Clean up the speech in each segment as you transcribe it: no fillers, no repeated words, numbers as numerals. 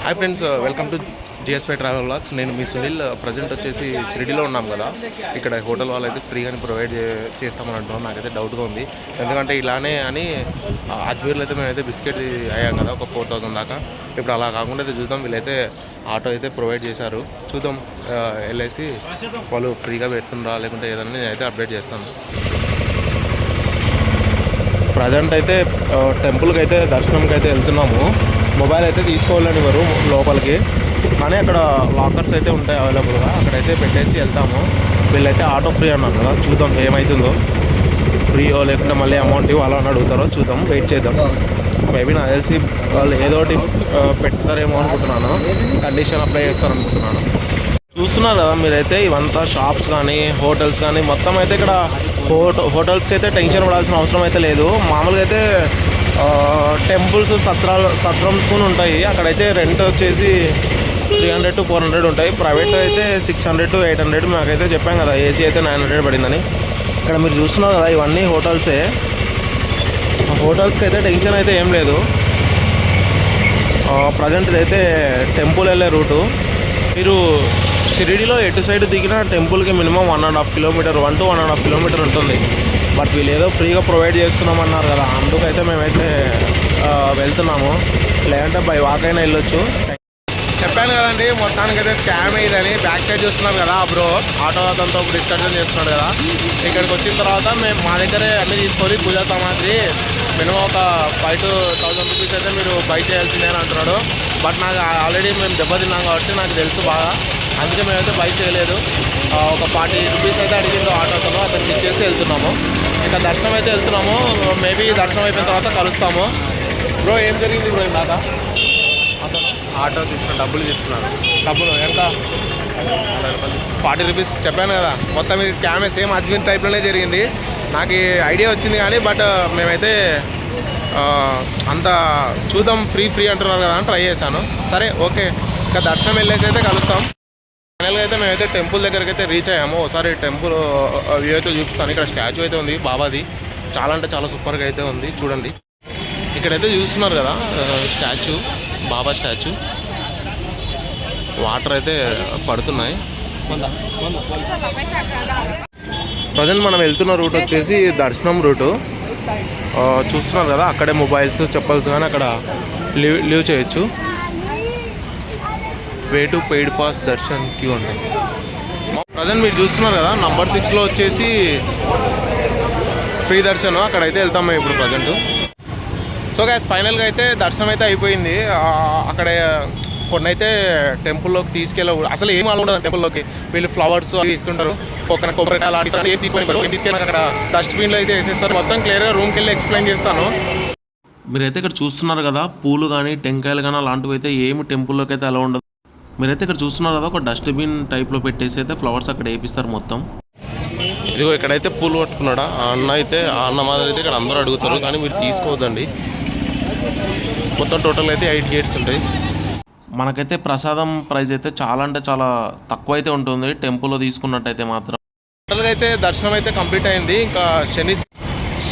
Hi friends, welcome to జిఎస్వై travel vlogs. నేను మీ Sunil. Present వచ్చేసి షిరిడీలో ఉన్నాం కదా. ఇక్కడ హోటల్ వాళ్ళు అయితే ఫ్రీగానే ప్రొవైడ్ చేస్తామని అంటున్నాం. నాకైతే డౌట్గా ఉంది, ఎందుకంటే ఇలానే అని అజ్మీర్లో అయితే మేమైతే బిస్కెట్ అయ్యాం కదా, ఒక 4000 దాకా. ఇప్పుడు అలా కాకుండా అయితే చూద్దాం, వీళ్ళైతే ఆటో అయితే ప్రొవైడ్ చేశారు. చూద్దాం వెళ్ళేసి వాళ్ళు ఫ్రీగా పెడుతుండ్రా లేకుంటే ఏదన్నా నేనైతే అప్డేట్ చేస్తాను. ప్రజెంట్ అయితే టెంపుల్కి అయితే దర్శనంకి అయితే వెళ్తున్నాము. మొబైల్ అయితే తీసుకోవాలని ఇవ్వరు లోపలికి, కానీ అక్కడ లాకర్స్ అయితే ఉంటాయి అవైలబుల్గా, అక్కడైతే పెట్టేసి వెళ్తాము. వీళ్ళైతే ఆటో ఫ్రీ అన్నారు కదా, చూద్దాం ఏమవుతుందో. ఫ్రీయో లేకుంటే మళ్ళీ అమౌంట్ ఇవ్వాలని అడుగుతారో చూద్దాం, వెయిట్ చేద్దాం. మేబీ నాకు తెలిసి వాళ్ళు ఏదోటి పెడతారేమో అనుకుంటున్నాను, కండిషన్ అప్లై చేస్తారనుకుంటున్నాను. చూస్తున్నారు కదా మీరైతే, ఇవంతా షాప్స్ కానీ హోటల్స్ కానీ మొత్తం అయితే ఇక్కడ హోటల్స్కి అయితే టెన్షన్ పడాల్సిన అవసరం అయితే లేదు. మామూలుగా అయితే టెంపుల్స్ సత్రమ్స్ కూడా ఉంటాయి, అక్కడైతే రెంట్ వచ్చేసి 300 to 400 ఉంటాయి. ప్రైవేట్ అయితే 600 to 800. మాకైతే చెప్పాం కదా, ఏసీ అయితే 900 పడిందని. ఇక్కడ మీరు చూస్తున్నారు కదా, ఇవన్నీ హోటల్సే. హోటల్స్కి అయితే టెన్షన్ అయితే ఏం లేదు. ప్రజెంట్ ఇదైతే టెంపుల్ వెళ్ళే రూటు. మీరు షిరిడీలో ఎటు సైడ్ దిగిన టెంపుల్కి మినిమం 1.5 kilometer, 1 to 1.5 kilometer ఉంటుంది. బట్ వీళ్ళు ఏదో ఫ్రీగా ప్రొవైడ్ చేస్తున్నామన్నారు కదా, అందుకైతే మేమైతే వెళ్తున్నాము. లేదంటే బై వాక్ అయినా వెళ్ళొచ్చు. చెప్పాను కదండి, మొత్తానికైతే స్కామ్ అయ్యిందని. బ్యాక్ సైడ్ చూస్తున్నారు కదా, బ్రో ఆటో అతనితో డిస్కషన్ చేస్తున్నాడు కదా. ఇక్కడికి వచ్చిన తర్వాత మేము మా దగ్గరే అన్నీ తీసుకొని పూజా సామాగ్రి మినిమం ఒక 5 to 1000 రూపీస్ అయితే మీరు బై చేయాల్సిందే అని అంటున్నాడు. బట్ నాకు ఆల్రెడీ మేము దెబ్బతిన్నాం కాబట్టి నాకు తెలుసు బాగా, అందుకే మేమైతే బై చేయలేదు. ఒక 40 రూపీస్ అయితే అడిగిందో ఆటోతో, అతనికి ఇచ్చేసి వెళ్తున్నాము. ఇక దర్శనం అయితే వెళ్తున్నాము. మేబీ దర్శనం అయిపోయిన తర్వాత కలుస్తాము. బ్రో ఏం జరిగింది బ్రో ఇందాక? అతను ఆటో తీసుకున్నాను, డబ్బులు తీసుకున్నాను. డబ్బులు ఎంత? 40 రూపీస్ చెప్పాను కదా. మొత్తం ఇది స్కామే, సేమ్ అజ్మీర్ టైప్లోనే జరిగింది. నాకు ఐడియా వచ్చింది కానీ, బట్ మేమైతే అంత చూద్దాం, ఫ్రీ అంటున్నారు కదా అని ట్రై చేశాను. సరే ఓకే, ఇంకా దర్శనం వెళ్ళేసి అయితే కలుస్తాం. ఫైనల్గా అయితే మేమైతే టెంపుల్ దగ్గరికి అయితే రీచ్ అయ్యాము. ఒకసారి టెంపుల్ వ్యూ అయితే చూపిస్తాను. ఇక్కడ స్టాచ్యూ అయితే ఉంది బాబాది, చాలా అంటే చాలా సూపర్గా అయితే ఉంది. చూడండి, ఇక్కడైతే చూస్తున్నారు కదా స్టాచ్యూ, బాబా స్టాచ్యూ. వాటర్ అయితే పడుతున్నాయి. ప్రజెంట్ మనం వెళ్తున్న రూట్ వచ్చేసి దర్శనం రూటు. చూస్తున్నారు కదా, అక్కడే మొబైల్స్, చెప్పల్స్ కానీ అక్కడ లీవ్ చేయొచ్చు. Way to paid pass darshan queue ఉంటాయి. ప్రజెంట్ మీరు చూస్తున్నారు కదా, నంబర్ 6లో వచ్చేసి ఫ్రీ దర్శనం, అక్కడైతే వెళ్తాం మేము ఇప్పుడు ప్రజెంట్. సో గైస్, ఫైనల్గా అయితే దర్శనం అయితే అయిపోయింది. అక్కడ కొన్ని అయితే టెంపుల్లోకి తీసుకెళ్ళవు, అసలు ఏం అలా ఉండదు టెంపుల్లోకి. వీళ్ళు ఫ్లవర్స్ అవి ఇస్తుంటారు, కొబ్బరికాయ అలాంటి ఏం తీసుకెళ్ళి అక్కడ డస్ట్బిన్లో అయితే వేసేస్తారు. మొత్తం క్లియర్గా రూమ్కి వెళ్ళి ఎక్స్ప్లెయిన్ చేస్తాను. మీరైతే ఇక్కడ చూస్తున్నారు కదా, పూలు కానీ టెంకాయలు కానీ అలాంటివి అయితే ఏమి టెంపుల్లోకి అయితే అలా ఉండదు. మీరైతే ఇక్కడ చూస్తున్నారు కదా, ఒక డస్ట్బిన్ టైప్లో పెట్టేసి అయితే ఫ్లవర్స్ అక్కడ వేపిస్తారు మొత్తం. ఇదిగో ఇక్కడైతే పూలు పట్టుకున్నాడా ఆ అన్న అయితే, ఆ అన్న మాదిరి అయితే ఇక్కడ అందరూ అడుగుతారు, కానీ మీరు తీసుకోవద్దండి. మొత్తం టోటల్ అయితే 8 gates ఉంటాయి. మనకైతే ప్రసాదం ప్రైస్ అయితే చాలా అంటే చాలా తక్కువ అయితే ఉంటుంది టెంపుల్లో తీసుకున్నట్టయితే మాత్రం. టోటల్గా అయితే దర్శనం అయితే కంప్లీట్ అయింది. ఇంకా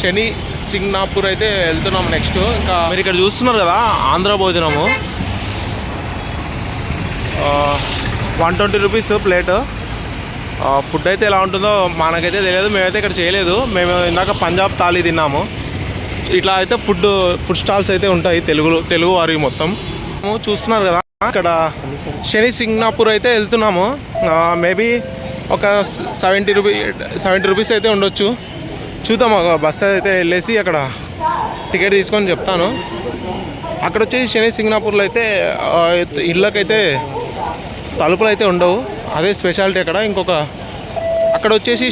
శని సింగ్నాపూర్ అయితే వెళ్తున్నాం నెక్స్ట్. ఇంకా మీరు ఇక్కడ చూస్తున్నారు కదా, ఆంధ్ర భోజనము 120 రూపీస్ ప్లేట్. ఫుడ్ అయితే ఎలా ఉంటుందో మనకైతే తెలియదు, మేమైతే ఇక్కడ చేయలేదు. మేము ఇందాక పంజాబ్ థాలీ తిన్నాము. ఇట్లా అయితే ఫుడ్ స్టాల్స్ అయితే ఉంటాయి తెలుగు వారి మొత్తం. చూస్తున్నారు కదా, ఇక్కడ శని సింగ్నాపూర్ అయితే వెళ్తున్నాము. మేబీ ఒక 70 రూపీస్ అయితే ఉండొచ్చు. చూద్దాం, ఒక బస్సు అయితే వెళ్ళేసి అక్కడ టికెట్ తీసుకొని చెప్తాను. అక్కడ వచ్చేసి శని సింగ్నాపూర్లో అయితే ఇళ్ళకైతే తలుపులు అయితే ఉండవు, అదే స్పెషాలిటీ అక్కడ. అక్కడ వచ్చేసి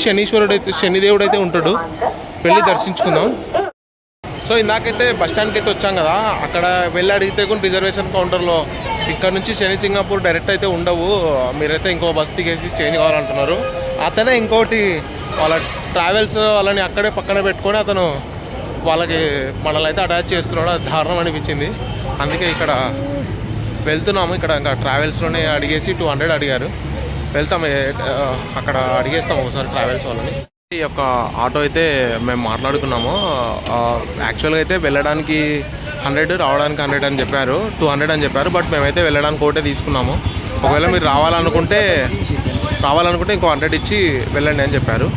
శనిదేవుడు అయితే ఉంటాడు, వెళ్ళి దర్శించుకుందాం. సో ఇందాకైతే బస్ స్టాండ్కి అయితే వచ్చాం కదా, అక్కడ వెళ్ళి అడిగితే కూడా రిజర్వేషన్ కౌంటర్లో ఇక్కడ నుంచి శని సింగాపూర్ డైరెక్ట్ అయితే ఉండవు, మీరైతే ఇంకో బస్ దిగేసి చేంజ్ కావాలంటున్నారు. అతనే ఇంకోటి వాళ్ళ ట్రావెల్స్ వాళ్ళని అక్కడే పక్కన పెట్టుకొని అతను వాళ్ళకి మనల్ని అయితే అటాచ్ చేస్తున్నాడు. అది దారుణం అనిపించింది, అందుకే ఇక్కడ వెళ్తున్నాము. ఇక్కడ ఇంకా ట్రావెల్స్లోనే అడిగేసి 200 అడిగారు. వెళ్తాము, అక్కడ అడిగేస్తాము ఒకసారి ట్రావెల్స్ వాళ్ళని. ఈ యొక్క ఆటో అయితే మేము మాట్లాడుకున్నాము. యాక్చువల్గా అయితే వెళ్ళడానికి 100, రావడానికి 100 అని చెప్పారు, 200 అని చెప్పారు. బట్ మేమైతే వెళ్ళడానికి ఒకటే తీసుకున్నాము. ఒకవేళ మీరు రావాలనుకుంటే ఇంకో 100 ఇచ్చి వెళ్ళండి అని చెప్పారు.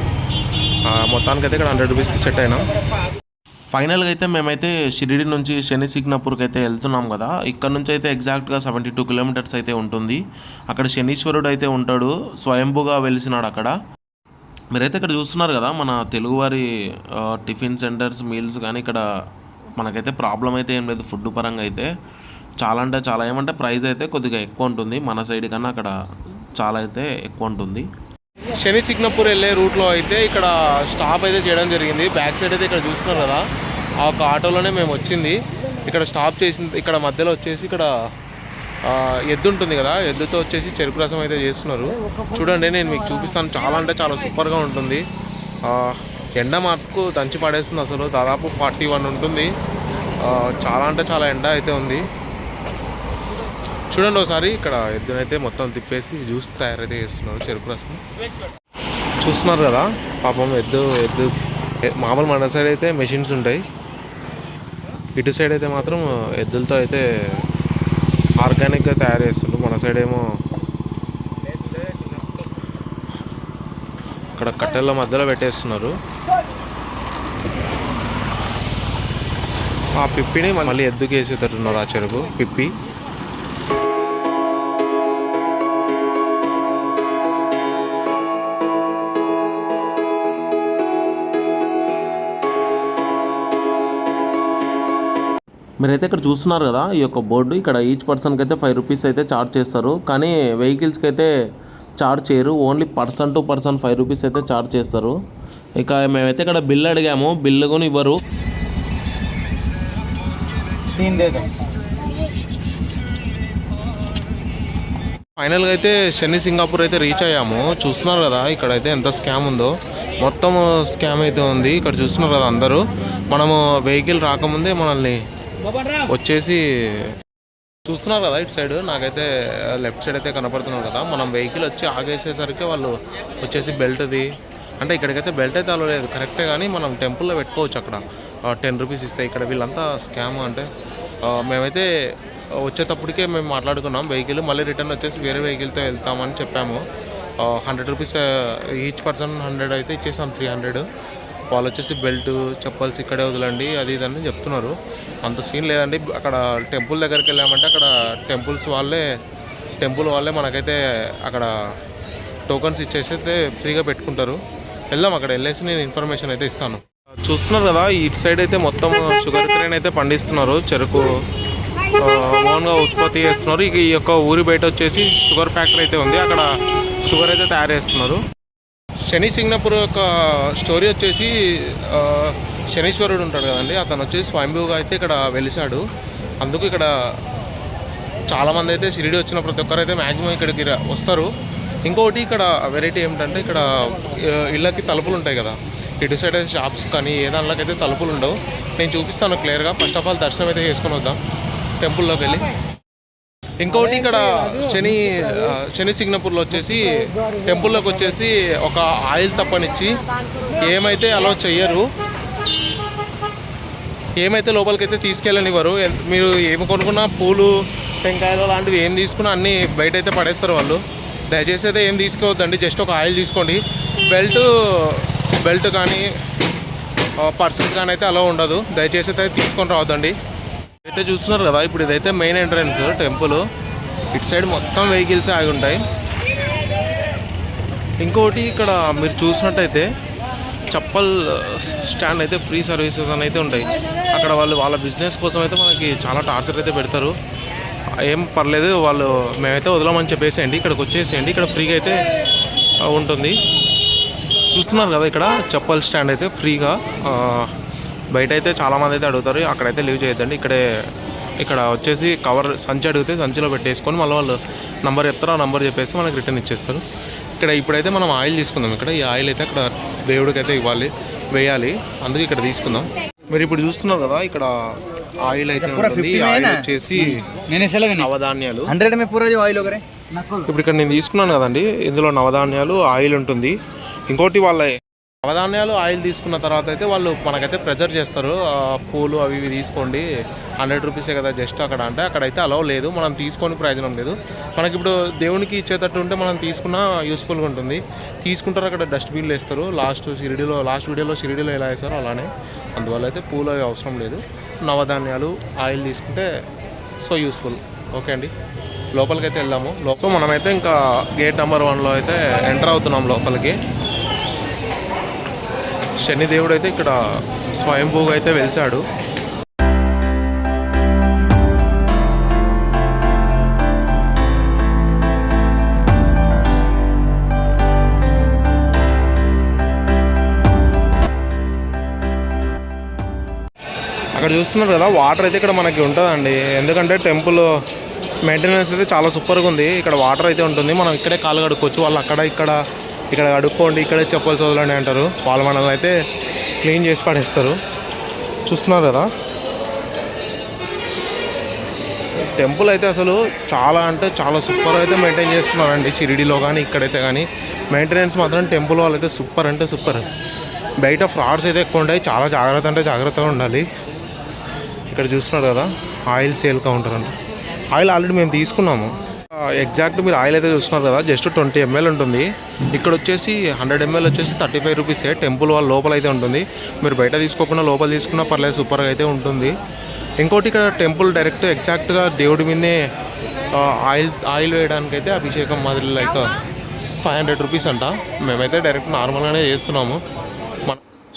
మొత్తానికైతే ఇక్కడ 100 రూపీస్కి సెట్ అయినాం. ఫైనల్గా అయితే మేమైతే షిరిడి నుంచి శని సింగపూర్కి అయితే వెళ్తున్నాం కదా. ఇక్కడ నుంచి అయితే ఎగ్జాక్ట్గా 72 కిలోమీటర్స్ అయితే ఉంటుంది. అక్కడ శనీశ్వరుడు అయితే ఉంటాడు, స్వయంభుగా వెలిసినాడు అక్కడ. మీరైతే ఇక్కడ చూస్తున్నారు కదా మన తెలుగువారి టిఫిన్ సెంటర్స్, మీల్స్ కానీ ఇక్కడ మనకైతే ప్రాబ్లం అయితే ఏం లేదు. ఫుడ్ పరంగా అయితే చాలా అంటే చాలా, ఏమంటే ప్రైస్ అయితే కొద్దిగా ఎక్కువ ఉంటుంది మన సైడ్ కన్నా, అక్కడ చాలా అయితే ఎక్కువ ఉంటుంది. శని సింగపూర్ వెళ్ళే రూట్లో అయితే ఇక్కడ స్టాప్ అయితే చేయడం జరిగింది. బ్యాక్ సైడ్ అయితే ఇక్కడ చూస్తున్నారు కదా, ఆ ఒక ఆటోలోనే మేము వచ్చింది. ఇక్కడ స్టాప్ చేసింది, ఇక్కడ మధ్యలో వచ్చేసి ఇక్కడ ఎద్దు ఉంటుంది కదా, ఎద్దుతో వచ్చేసి చెరుకు రసం అయితే చేస్తున్నారు. చూడండి, నేను మీకు చూపిస్తాను. చాలా అంటే చాలా సూపర్గా ఉంటుంది. ఎండ మటుకు దంచి పడేస్తుంది అసలు. దాదాపు 41 ఉంటుంది. చాలా అంటే చాలా ఎండ అయితే ఉంది. చూడండి ఒకసారి, ఇక్కడ ఎద్దునైతే మొత్తం తిప్పేసి జ్యూస్ తయారైతే చేస్తున్నారు, చెరుకు రసం. చూస్తున్నారు కదా పాపం ఎద్దు మామూలు మన సైడ్ అయితే మెషిన్స్ ఉంటాయి, ఇటు సైడ్ అయితే మాత్రం ఎద్దులతో అయితే ఆర్గానిక్గా తయారు చేస్తున్నారు. మన సైడ్ ఏమో ఇక్కడ కట్టెల మధ్యలో పెట్టేస్తున్నారు. ఆ పిప్పిని మళ్ళీ ఎద్దుకి వేసేటట్టున్నారు, ఆ చెరుకు పిప్పి. మీరైతే ఇక్కడ చూస్తున్నారు కదా ఈ యొక్క బోర్డు, ఇక్కడ ఈచ్ పర్సన్కి అయితే 5 రూపీస్ అయితే ఛార్జ్ చేస్తారు. కానీ వెహికల్స్కి అయితే ఛార్జ్ చేయరు, only person to person 5 rupees అయితే ఛార్జ్ చేస్తారు. ఇక మేమైతే ఇక్కడ బిల్ అడిగాము, బిల్లు కూడా ఇవ్వరు. ఫైనల్గా అయితే శని సింగపూర్ అయితే రీచ్ అయ్యాము. చూస్తున్నారు కదా ఇక్కడైతే ఎంత స్కామ్ ఉందో, మొత్తం స్కామ్ అయితే ఉంది. ఇక్కడ చూస్తున్నారు కదా అందరూ, మనము వెహికల్ రాకముందే మనల్ని వచ్చేసి చూస్తున్నారు కదా ఇటు సైడ్, నాకైతే లెఫ్ట్ సైడ్ అయితే కనపడుతున్నారు కదా. మనం వెహికల్ వచ్చి ఆగేసేసరికి వాళ్ళు వచ్చేసి బెల్ట్ది, అంటే ఇక్కడికైతే బెల్ట్ అయితే అలా లేదు కరెక్టే, కానీ మనం టెంపుల్లో పెట్టుకోవచ్చు అక్కడ 10 రూపీస్ ఇస్తాయి. ఇక్కడ వీళ్ళంతా స్కామ్. అంటే మేమైతే వచ్చేటప్పటికే మేము మాట్లాడుకున్నాం వెహికల్, మళ్ళీ రిటర్న్ వచ్చేసి వేరే వెహికల్తో వెళ్తామని చెప్పాము. 100 రూపీస్ ఈచ్ పర్సన్ 100 అయితే ఇచ్చేసాం, 300. వాళ్ళు వచ్చేసి బెల్ట్, చెప్పల్స్ ఇక్కడే వదలండి అది ఇదని చెప్తున్నారు. అంత సీన్ లేదండి. అక్కడ టెంపుల్ దగ్గరికి వెళ్ళామంటే అక్కడ టెంపుల్ వాళ్ళే మనకైతే అక్కడ టోకన్స్ ఇచ్చేసి అయితే ఫ్రీగా పెట్టుకుంటారు. వెళ్దాం, అక్కడ వెళ్ళేసి నేను ఇన్ఫర్మేషన్ అయితే ఇస్తాను. చూస్తున్నారు కదా ఇటు సైడ్ అయితే మొత్తం షుగర్ కేన్ అయితే పండిస్తున్నారు, చెరుకు ఓన్గా ఉత్పత్తి చేస్తున్నారు. ఈ యొక్క ఊరి బయట వచ్చేసి షుగర్ ఫ్యాక్టరీ అయితే ఉంది, అక్కడ షుగర్ అయితే తయారు చేస్తున్నారు. శని సింగపూర్ యొక్క స్టోరీ వచ్చేసి శనీశ్వరుడు ఉంటాడు కదండి, అతను వచ్చేసి స్వయంభూగా అయితే ఇక్కడ వెలిసాడు. అందుకు ఇక్కడ చాలామంది అయితే షిరిడి వచ్చిన ప్రతి ఒక్కరు అయితే మ్యాక్సిమం ఇక్కడికి వస్తారు. ఇంకొకటి ఇక్కడ వెరైటీ ఏమిటంటే ఇక్కడ ఇళ్ళకి తలుపులు ఉంటాయి కదా, ఇటు సైడ్ అయితే షాప్స్ కానీ ఏ దానిలోకైతే తలుపులు ఉండవు. నేను చూపిస్తాను క్లియర్గా. ఫస్ట్ ఆఫ్ ఆల్ దర్శనం అయితే చేసుకొని వద్దాం టెంపుల్లోకి వెళ్ళి. ఇంకొకటి ఇక్కడ శని సింగపూర్లో వచ్చేసి టెంపుల్లోకి వచ్చేసి ఒక ఆయిల్ తప్పనిచ్చి ఏమైతే అలో చెయ్యరు, ఏమైతే లోపలికైతే తీసుకెళ్ళనివ్వరు. మీరు ఏమి కొనుక్కున్నా పూలు, టెంకాయలు లాంటివి ఏం తీసుకున్నా అన్నీ బయట అయితే పడేస్తారు వాళ్ళు. దయచేసి అయితే ఏం తీసుకోవద్దండి, జస్ట్ ఒక ఆయిల్ తీసుకోండి. బెల్ట్ కానీ పర్సన్స్ కానీ అయితే అలా ఉండదు, దయచేసి అయితే తీసుకొని రావద్దండి. అయితే చూస్తున్నారు కదా ఇప్పుడు ఇదైతే మెయిన్ ఎంట్రన్స్ టెంపుల్. ఇటు సైడ్ మొత్తం వెహికల్స్ ఆగి ఉంటాయి. ఇంకోటి ఇక్కడ మీరు చూసినట్టయితే చప్పల్ స్టాండ్ అయితే ఫ్రీ సర్వీసెస్ అని అయితే ఉంటాయి. అక్కడ వాళ్ళ బిజినెస్ కోసం అయితే మనకి చాలా టార్చర్ అయితే పెడతారు. ఏం పర్లేదు, మేమైతే వదలమని చెప్పేసేయండి, ఇక్కడికి వచ్చేసేయండి, ఇక్కడ ఫ్రీగా అయితే ఉంటుంది. చూస్తున్నారు కదా ఇక్కడ చప్పల్ స్టాండ్ అయితే ఫ్రీగా. బయట అయితే చాలామంది అయితే అడుగుతారు, అక్కడైతే లీవ్ చేయొద్దండి. ఇక్కడ వచ్చేసి కవర్ సంచి అడిగితే సంచిలో పెట్టేసుకొని మళ్ళీ వాళ్ళు నంబర్ చెప్తారు, ఆ నంబర్ చెప్పేసి మనకి రిటర్న్ ఇచ్చేస్తారు. ఇప్పుడైతే మనం ఆయిల్ తీసుకుందాం. ఇక్కడ ఈ ఆయిల్ అయితే అక్కడ దేవుడికి అయితే వేయాలి, అందుకే ఇక్కడ తీసుకుందాం. మీరు ఇప్పుడు చూస్తున్నారు కదా ఇక్కడ ఆయిల్ అయితే ఉంటుంది. ఆయిల్ వచ్చేసి నవధాన్యాలు. ఇప్పుడు ఇక్కడ నేను తీసుకున్నాను కదండి, ఇందులో నవధాన్యాలు ఆయిల్ ఉంటుంది. ఇంకోటి వాళ్ళ నవధాన్యాలు ఆయిల్ తీసుకున్న తర్వాత అయితే వాళ్ళు మనకైతే ప్రెజర్ చేస్తారు, పూలు అవి ఇవి తీసుకోండి, 100 రూపీసే కదా జస్ట్ అక్కడ అంటే అక్కడైతే అలౌ లేదు, మనం తీసుకొని ప్రయోజనం లేదు. మనకి ఇప్పుడు దేవునికి ఇచ్చేటట్టు ఉంటే మనం తీసుకున్న యూస్ఫుల్గా ఉంటుంది. తీసుకుంటారు, అక్కడ డస్ట్బిన్లు వేస్తారు. లాస్ట్ వీడియోలో షిరిడీలో ఎలా వేస్తారో అలానే, అందువల్ల అయితే పూలు అవి అవసరం లేదు. నవధాన్యాలు ఆయిల్ తీసుకుంటే సో యూస్ఫుల్. ఓకే అండి, లోపలికి అయితే వెళ్దాము. సో మనమైతే ఇంకా గేట్ నెంబర్ 1లో అయితే ఎంటర్ అవుతున్నాం లోపలికి. శనిదేవుడు అయితే ఇక్కడ స్వయంభూగా అయితే వెలిసాడు. అక్కడ చూస్తున్నారు కదా, వాటర్ అయితే ఇక్కడ మనకి ఉంటుందండి. ఎందుకంటే టెంపుల్ మెయింటెనెన్స్ అయితే చాలా సూపర్గా ఉంది. ఇక్కడ వాటర్ అయితే ఉంటుంది, మనం ఇక్కడే కాలు కడుక్కోవచ్చు. వాళ్ళు ఇక్కడ కడుక్కోండి, ఇక్కడే చెప్పాల్సి వదలండి అంటారు. వాళ్ళు మనల్ని అయితే క్లీన్ చేసి పడేస్తారు. చూస్తున్నారు కదా, టెంపుల్ అయితే అసలు చాలా అంటే చాలా సూపర్ అయితే మెయింటైన్ చేస్తున్నారండి. షిరిడీలో కానీ ఇక్కడైతే కానీ మెయింటెనెన్స్ మాత్రం టెంపుల్ వాళ్ళు అయితే సూపర్ అంటే సూపర్. బయట ఫ్రాడ్స్ అయితే ఎక్కువ ఉంటాయి, చాలా జాగ్రత్తగా ఉండాలి. ఇక్కడ చూస్తున్నారు కదా, ఆయిల్ సేల్ కౌంటర్ అంట. ఆయిల్ ఆల్రెడీ మేము తీసుకున్నాము. ఎగ్జాక్ట్ మీరు ఆయిల్ అయితే చూస్తున్నారు కదా, జస్ట్ 20 ml ఉంటుంది. ఇక్కడ వచ్చేసి 100 ml వచ్చేసి 35 రూపీసే. టెంపుల్ వాళ్ళ లోపల అయితే ఉంటుంది, మీరు బయట తీసుకోకుండా లోపల తీసుకున్నా పర్లేదు, సూపర్గా అయితే ఉంటుంది. ఇంకోటి ఇక్కడ టెంపుల్ డైరెక్ట్ ఎగ్జాక్ట్గా దేవుడి మీదే ఆయిల్ వేయడానికి అయితే అభిషేకం మాదిరి లైక్ 500 రూపీస్ అంట. మేమైతే డైరెక్ట్ నార్మల్గానే చేస్తున్నాము.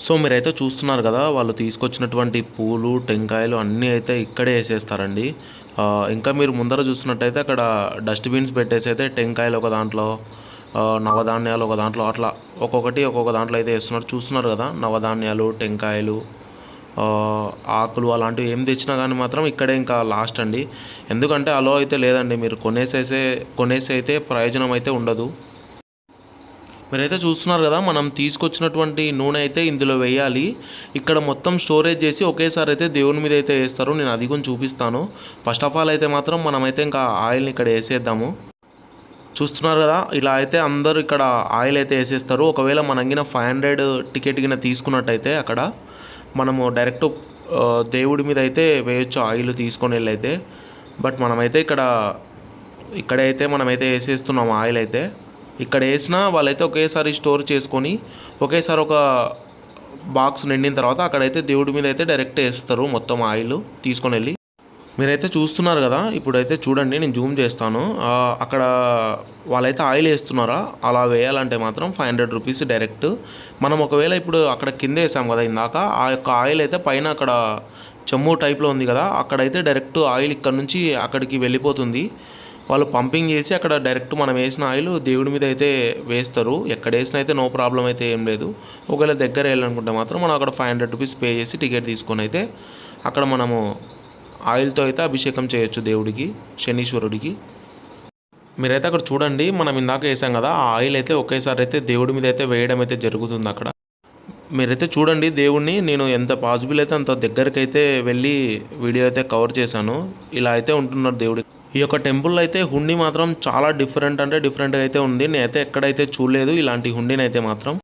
సో మీరైతే చూస్తున్నారు కదా, వాళ్ళు తీసుకొచ్చినటువంటి పూలు టెంకాయలు అన్నీ అయితే ఇక్కడే వేసేస్తారండి. ఇంకా మీరు ముందర చూసినట్టయితే అక్కడ డస్ట్బిన్స్ పెట్టేసి అయితే టెంకాయలు ఒక దాంట్లో, నవధాన్యాలు ఒక దాంట్లో, అట్లా ఒక్కొక్క దాంట్లో అయితే వేస్తున్నారు. చూస్తున్నారు కదా, నవధాన్యాలు, టెంకాయలు, ఆకులు అలాంటివి ఏం తెచ్చినా కానీ మాత్రం ఇక్కడే ఇంకా లాస్ట్ అండి. ఎందుకంటే అలో అయితే లేదండి, మీరు కొనేసి అయితే ప్రయోజనం అయితే ఉండదు. మీరైతే చూస్తున్నారు కదా, మనం తీసుకొచ్చినటువంటి నూనె అయితే ఇందులో వేయాలి. ఇక్కడ మొత్తం స్టోరేజ్ చేసి ఒకేసారి అయితే దేవుని మీద అయితే వేస్తారు. నేను అది కొంచెం చూపిస్తాను. ఫస్ట్ ఆఫ్ ఆల్ అయితే మాత్రం మనమైతే ఇంకా ఆయిల్ని ఇక్కడ వేసేద్దాము. చూస్తున్నారు కదా, ఇలా అయితే అందరూ ఇక్కడ ఆయిల్ అయితే వేసేస్తారు. ఒకవేళ మనం 500 టికెట్ కింద తీసుకున్నట్టయితే అక్కడ మనము డైరెక్ట్ దేవుడి మీద అయితే వేయొచ్చు ఆయిల్ తీసుకొని వెళ్ళైతే. బట్ మనమైతే ఇక్కడైతే మనమైతే వేసేస్తున్నాము ఆయిల్ అయితే. ఇక్కడ వేసినా వాళ్ళైతే ఒకేసారి స్టోర్ చేసుకొని ఒకేసారి ఒక బాక్స్ నిండిన తర్వాత అక్కడైతే దేవుడి మీద అయితే డైరెక్ట్ వేస్తారు మొత్తం ఆయిల్ తీసుకొని వెళ్ళి. మీరైతే చూస్తున్నారు కదా, ఇప్పుడైతే చూడండి, నేను జూమ్ చేస్తాను. అక్కడ వాళ్ళైతే ఆయిల్ వేస్తున్నారా, అలా వేయాలంటే మాత్రం 500 రూపీస్ డైరెక్ట్. మనం ఒకవేళ ఇప్పుడు అక్కడ కింద వేసాం కదా ఇందాక, ఆ యొక్క ఆయిల్ అయితే పైన అక్కడ చెమ్ము టైప్లో ఉంది కదా, అక్కడైతే డైరెక్ట్ ఆయిల్ ఇక్కడ నుంచి అక్కడికి వెళ్ళిపోతుంది. వాళ్ళు పంపింగ్ చేసి అక్కడ డైరెక్ట్ మనం వేసిన ఆయిల్ దేవుడి మీద అయితే వేస్తారు. ఎక్కడ వేసినా అయితే నో ప్రాబ్లం అయితే ఏం లేదు. ఒకవేళ దగ్గర వెళ్ళాలనుకుంటే మాత్రం మనం అక్కడ 500 రూపీస్ పే చేసి టికెట్ తీసుకొని అయితే అక్కడ మనము ఆయిల్తో అయితే అభిషేకం చేయొచ్చు దేవుడికి, శనీశ్వరుడికి. మీరైతే అక్కడ చూడండి, మనం ఇందాక వేసాం కదా, ఆ ఆయిల్ అయితే ఒకేసారి అయితే దేవుడి మీద అయితే వేయడం అయితే జరుగుతుంది అక్కడ. మీరైతే చూడండి దేవుడిని, నేను ఎంత పాసిబుల్ అయితే అంత దగ్గరికి అయితే వెళ్ళి వీడియో అయితే కవర్ చేశాను. ఇలా అయితే ఉంటున్నారు దేవుడి. ఈ యొక్క టెంపుల్ అయితే హుండీ మాత్రం చాలా డిఫరెంట్గా అయితే ఉంది. నేనైతే ఎక్కడైతే చూడలేదు ఇలాంటి హుండీని అయితే మాత్రం.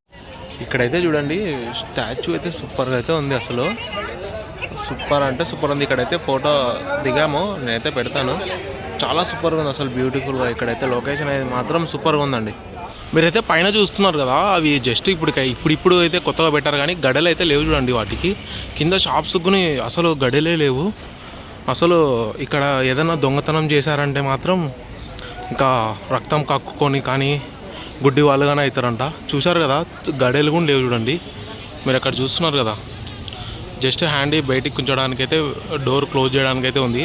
ఇక్కడైతే చూడండి, స్టాచ్యూ అయితే సూపర్గా అయితే ఉంది. అసలు సూపర్ అంటే సూపర్ ఉంది. ఇక్కడైతే ఫోటో దిగాము, నేనైతే పెడతాను. చాలా సూపర్గా ఉంది అసలు, బ్యూటిఫుల్గా. ఇక్కడైతే లొకేషన్ అయితే మాత్రం సూపర్గా ఉందండి. మీరైతే పైన చూస్తున్నారు కదా, అవి జస్ట్ ఇప్పుడు అయితే కొత్తగా పెట్టారు కానీ గడలు అయితే లేవు చూడండి వాటికి. కింద షాప్స్ కొని అసలు గడలే లేవు. అసలు ఇక్కడ ఏదైనా దొంగతనం చేశారంటే మాత్రం ఇంకా రక్తం కక్కుకొని కానీ గుడ్డి వాళ్ళు కానీ అవుతారంట. చూశారు కదా, గడేలు కూడా లేవు చూడండి. మీరు అక్కడ చూస్తున్నారు కదా, జస్ట్ హ్యాండీ బయటికి ఉంచడానికి అయితే, డోర్ క్లోజ్ చేయడానికి అయితే ఉంది,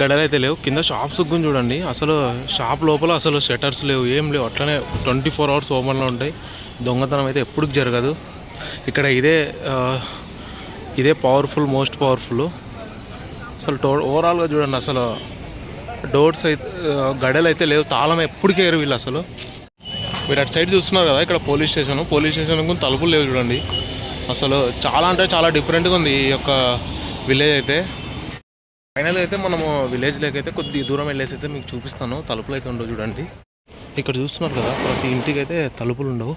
గడలు అయితే లేవు. కింద షాప్స్ కూడా చూడండి, అసలు షాప్ లోపల అసలు షట్టర్స్ లేవు, ఏం లేవు. అట్లనే 24 hours ఓపెన్లో ఉంటాయి. దొంగతనం అయితే ఎప్పుడు జరగదు ఇక్కడ. ఇదే మోస్ట్ పవర్ఫుల్. అసలు ఓవరాల్గా చూడండి, అసలు డోర్స్ అయితే గడలు అయితే లేవు, తాళం ఎప్పటికీ వేరు వీళ్ళు అసలు. మీరు అటు సైడ్ చూస్తున్నారు కదా, ఇక్కడ పోలీస్ స్టేషన్ కూడా తలుపులు లేవు చూడండి. అసలు చాలా అంటే చాలా డిఫరెంట్గా ఉంది ఈ యొక్క విలేజ్ అయితే. ఫైనల్ అయితే మనము విలేజ్లోకి అయితే కొద్ది దూరం వెళ్ళేసి అయితే మీకు చూపిస్తాను. తలుపులు అయితే ఉండవు చూడండి. ఇక్కడ చూస్తున్నారు కదా, ప్రతి ఇంటికి అయితే తలుపులు ఉండవు.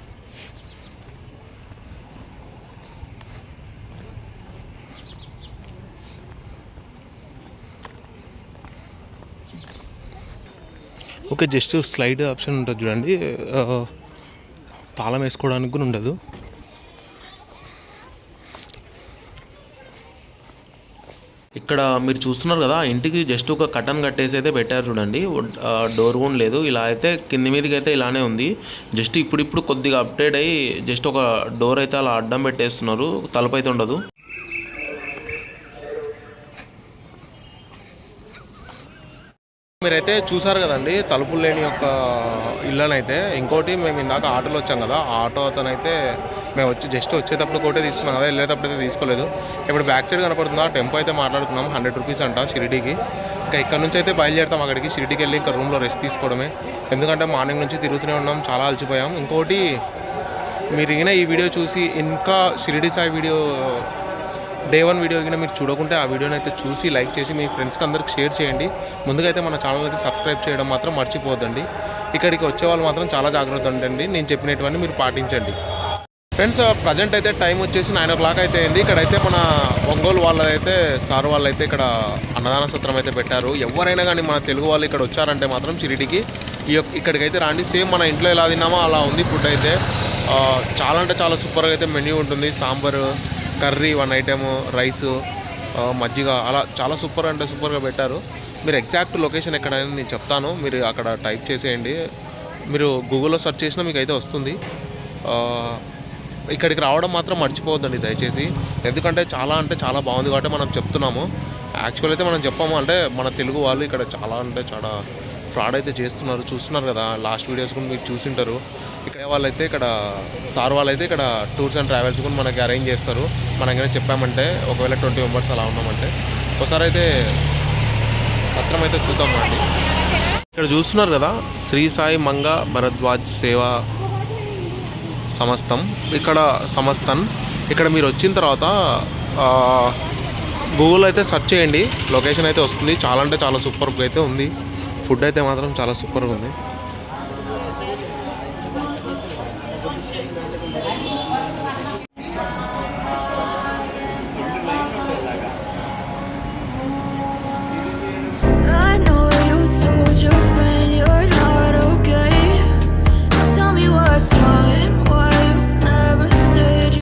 ఓకే, జస్ట్ స్లైడ్ ఆప్షన్ ఉంటుంది చూడండి, తాళం వేసుకోవడానికి కూడా ఉండదు. ఇక్కడ మీరు చూస్తున్నారు కదా, ఇంటికి జస్ట్ ఒక కటన్ కట్టేసి అయితే పెట్టారు చూడండి, డోర్ కూడా లేదు. ఇలా అయితే కింది మీదకి అయితే ఇలానే ఉంది. జస్ట్ ఇప్పుడు కొద్దిగా అప్డేట్ అయ్యి జస్ట్ ఒక డోర్ అయితే అలా అడ్డం పెట్టేస్తున్నారు, తలుపు అయితే ఉండదు. మీరైతే చూసారు కదండి తలుపులు లేని యొక్క ఇళ్ళనైతే. ఇంకోటి మేము ఇందాక ఆటోలో వచ్చాం కదా, ఆ ఆటో అతనైతే మేము జస్ట్ వచ్చేటప్పుడు కోటే తీసుకున్నాం కదా, వెళ్ళేటప్పుడు అయితే తీసుకోలేదు. ఇప్పుడు బ్యాక్ సైడ్ కనపడుతుందా టెంపో అయితే మాట్లాడుతున్నాం, 100 రూపీస్ అంట షిరిడీకి. ఇంకా ఇక్కడ నుంచి అయితే బయలుదేరుతాం అక్కడికి, షిరిడీకి వెళ్ళి ఇంకా రూమ్లో రెస్ట్ తీసుకోవడమే. ఎందుకంటే మార్నింగ్ నుంచి తిరుగుతూనే ఉన్నాం, చాలా అలసిపోయాం. ఇంకోటి మీరు ఈయన ఈ వీడియో చూసి ఇంకా Shirdi Sai video day 1 video కింద మీరు చూడకుంటే ఆ వీడియోని అయితే చూసి లైక్ చేసి మీ ఫ్రెండ్స్కి అందరికి షేర్ చేయండి. ముందుగా అయితే మన ఛానల్ అయితే సబ్స్క్రైబ్ చేయడం మాత్రం మర్చిపోద్దండి. ఇక్కడికి వచ్చే వాళ్ళు మాత్రం చాలా జాగ్రత్త ఉండండి, నేను చెప్పినటువంటి మీరు పాటించండి. ఫ్రెండ్స్ ప్రజెంట్ అయితే టైం వచ్చేసి 9 o'clock అయితే అయింది. ఇక్కడైతే మన ఒంగోలు వాళ్ళైతే సార్ వాళ్ళైతే ఇక్కడ అన్నదాన సత్రం అయితే పెట్టారు. ఎవరైనా కానీ మన తెలుగు వాళ్ళు ఇక్కడ వచ్చారంటే మాత్రం షిరిడీకి ఇక్కడికైతే రాండి. సేమ్ మన ఇంట్లో ఎలా తిన్నామో అలా ఉంది ఫుడ్ అయితే. చాలా అంటే చాలా సూపర్గా అయితే మెన్యూ ఉంటుంది. సాంబారు, కర్రీ 1 ఐటెము, రైసు, మజ్జిగ, అలా చాలా సూపర్ అంటే సూపర్గా పెట్టారు. మీరు ఎగ్జాక్ట్ లొకేషన్ ఎక్కడైనా నేను చెప్తాను, మీరు అక్కడ టైప్ చేసేయండి. మీరు గూగుల్లో సెర్చ్ చేసినా మీకు అయితే వస్తుంది. ఇక్కడికి రావడం మాత్రం మర్చిపోవద్దండి దయచేసి, ఎందుకంటే చాలా అంటే చాలా బాగుంది కాబట్టి మనం చెప్తున్నాము. యాక్చువల్ అయితే మనం చెప్పాము, అంటే మన తెలుగు వాళ్ళు ఇక్కడ చాలా అంటే చాలా ఫ్రాడ్ అయితే చేస్తున్నారు. చూస్తున్నారు కదా, లాస్ట్ వీడియోస్ కూడా మీరు చూసింటారు. ఇక్కడ వాళ్ళైతే ఇక్కడ సార్ వాళ్ళైతే ఇక్కడ టూర్స్ అండ్ ట్రావెల్స్ కూడా మనకి అరేంజ్ చేస్తారు. మనం ఏమైనా చెప్పామంటే ఒకవేళ 20 మెంబర్స్ అలా ఉన్నామంటే ఒకసారి అయితే సత్రం అయితే చూద్దామండి. ఇక్కడ చూస్తున్నారు కదా, శ్రీ సాయి మంగ భరద్వాజ్ సేవా సమస్తం, ఇక్కడ సమస్తన్. ఇక్కడ మీరు వచ్చిన తర్వాత గూగుల్ అయితే సెర్చ్ చేయండి, లొకేషన్ అయితే వస్తుంది. చాలా అంటే చాలా సూపర్గా అయితే ఉంది. ఫుడ్ అయితే మాత్రం చాలా సూపర్గా ఉంది.